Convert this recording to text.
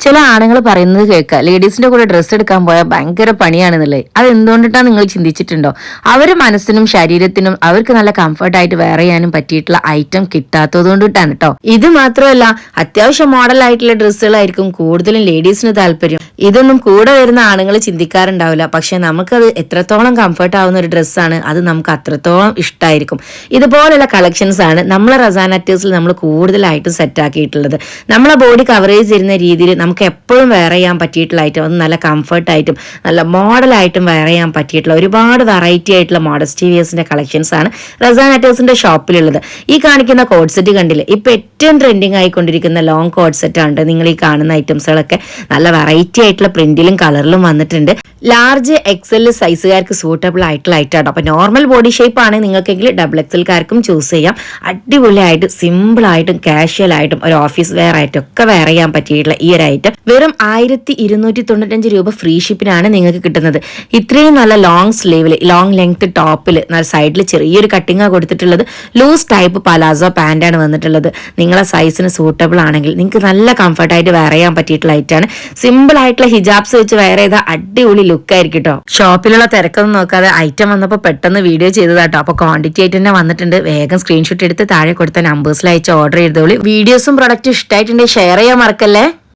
ചില ആണുങ്ങൾ പറയുന്നത് കേൾക്കുക, ലേഡീസിന്റെ കൂടെ ഡ്രസ്സ് എടുക്കാൻ പോയാൽ ഭയങ്കര പണിയാണെന്നുള്ളത്. അത് എന്തുകൊണ്ടിട്ടാണ് നിങ്ങൾ ചിന്തിച്ചിട്ടുണ്ടോ? അവരുടെ മനസ്സിനും ശരീരത്തിനും അവർക്ക് നല്ല കംഫർട്ടായിട്ട് വെയർ ചെയ്യാനും പറ്റിയിട്ടുള്ള ഐറ്റം കിട്ടാത്തത് കൊണ്ടിട്ടാണ് കേട്ടോ. ഇത് മാത്രമല്ല, അത്യാവശ്യം മോഡൽ ആയിട്ടുള്ള ഡ്രസ്സുകളായിരിക്കും കൂടുതലും ലേഡീസിന് താല്പര്യം. ഇതൊന്നും കൂടെ വരുന്ന ആണുങ്ങൾ ചിന്തിക്കാറുണ്ടാവില്ല. പക്ഷെ നമുക്കത് എത്രത്തോളം കംഫർട്ട് ആവുന്ന ഒരു ഡ്രസ്സാണ്, അത് നമുക്ക് അത്രത്തോളം ഇഷ്ടമായിരിക്കും. ഇതുപോലുള്ള കളക്ഷൻസ് ആണ് നമ്മളെ റസാന ടേഴ്സിൽ നമ്മൾ കൂടുതലായിട്ടും സെറ്റ് ആക്കിയിട്ടുള്ളത്. നമ്മളെ ബോഡി കവറേജ് തരുന്ന രീതിയിൽ നമുക്ക് എപ്പോഴും വെയർ ചെയ്യാൻ പറ്റിയിട്ടുള്ള ഐറ്റം, അത് നല്ല കംഫർട്ടായിട്ടും നല്ല മോഡലായിട്ടും വെയർ ചെയ്യാൻ പറ്റിയിട്ടുള്ള ഒരുപാട് വെറൈറ്റി ആയിട്ടുള്ള മോഡസ്റ്റി വിയേഴ്സിന്റെ കളക്ഷൻസ് ആണ് റസാന ടേഴ്സിന്റെ ഷോപ്പിലുള്ളത്. ഈ കാണിക്കുന്ന കോഡ് സെറ്റ് കണ്ടില്ലേ, ഇപ്പൊ ഏറ്റവും ട്രെൻഡിങ് ആയിക്കൊണ്ടിരിക്കുന്ന ലോങ് കോഡ് സെറ്റ് ആണ്. നിങ്ങൾ ഈ കാണുന്ന ഐറ്റംസുകളൊക്കെ നല്ല വെറൈറ്റി ആയിട്ടുള്ള പ്രിന്റിലും കളറിലും വന്നിട്ടുണ്ട്. ലാർജ് എക്സൽ സൈസുകാർക്ക് സൂട്ടബിൾ ആയിട്ടുള്ള ഐറ്റാണ്. അപ്പൊ നോർമൽ ബോഡി ഷേപ്പ് ആണ് നിങ്ങൾക്കെങ്കിൽ ഡബിൾ എക്സൽക്കാർക്കും ചൂസ് ചെയ്യാം. അടിപൊളിയായിട്ട് സിമ്പിൾ ആയിട്ടും കാഷ്വൽ ആയിട്ടും ഒരു ഓഫീസ് വെയർ ആയിട്ടും ഒക്കെ വെയർ ചെയ്യാൻ പറ്റിയിട്ടുള്ള ഈ ഒരു ഐറ്റം വെറും 1295 രൂപ ഫ്രീ ഷിപ്പിനാണ് നിങ്ങൾക്ക് കിട്ടുന്നത്. ഇത്രയും നല്ല ലോങ് സ്ലീവില് ലോങ് ലെങ്ത് ടോപ്പിൽ നല്ല സൈഡിൽ ചെറിയൊരു കട്ടിങ്ങാണ് കൊടുത്തിട്ടുള്ളത്. ലൂസ് ടൈപ്പ് പലാസോ പാന്റാണ് വന്നിട്ടുള്ളത്. നിങ്ങളെ സൈസിന് സൂട്ടബിൾ ആണെങ്കിൽ നിങ്ങൾക്ക് നല്ല കംഫർട്ടായിട്ട് വെയർ ചെയ്യാൻ പറ്റിയിട്ടുള്ള ഐറ്റാണ്. സിമ്പിൾ ആയിട്ടുള്ള ഹിജാബ്സ് വെച്ച് വെയർ ചെയ്ത അടിപൊളി ലുക്ക് ആയിരിക്കും കേട്ടോ. ഷോപ്പിലുള്ള തിരക്കൊന്നും നോക്കാതെ ഐറ്റം വന്നപ്പോൾ പെട്ടെന്ന് വീഡിയോ ചെയ്തതാട്ടോ. അപ്പൊ ക്വാണ്ടിറ്റി ആയിട്ട് തന്നെ വന്നിട്ടുണ്ട്. വേഗം സ്ക്രീൻഷോട്ട് എടുത്ത് താഴെ കൊടുത്ത നമ്പേഴ്സിൽ അയച്ച് ഓർഡർ ചെയ്തോളൂ. വീഡിയോസും പ്രൊഡക്റ്റും ഇഷ്ടമായിട്ടുണ്ടെങ്കിൽ ഷെയർ ചെയ്യാൻ മറക്കല്ലേ.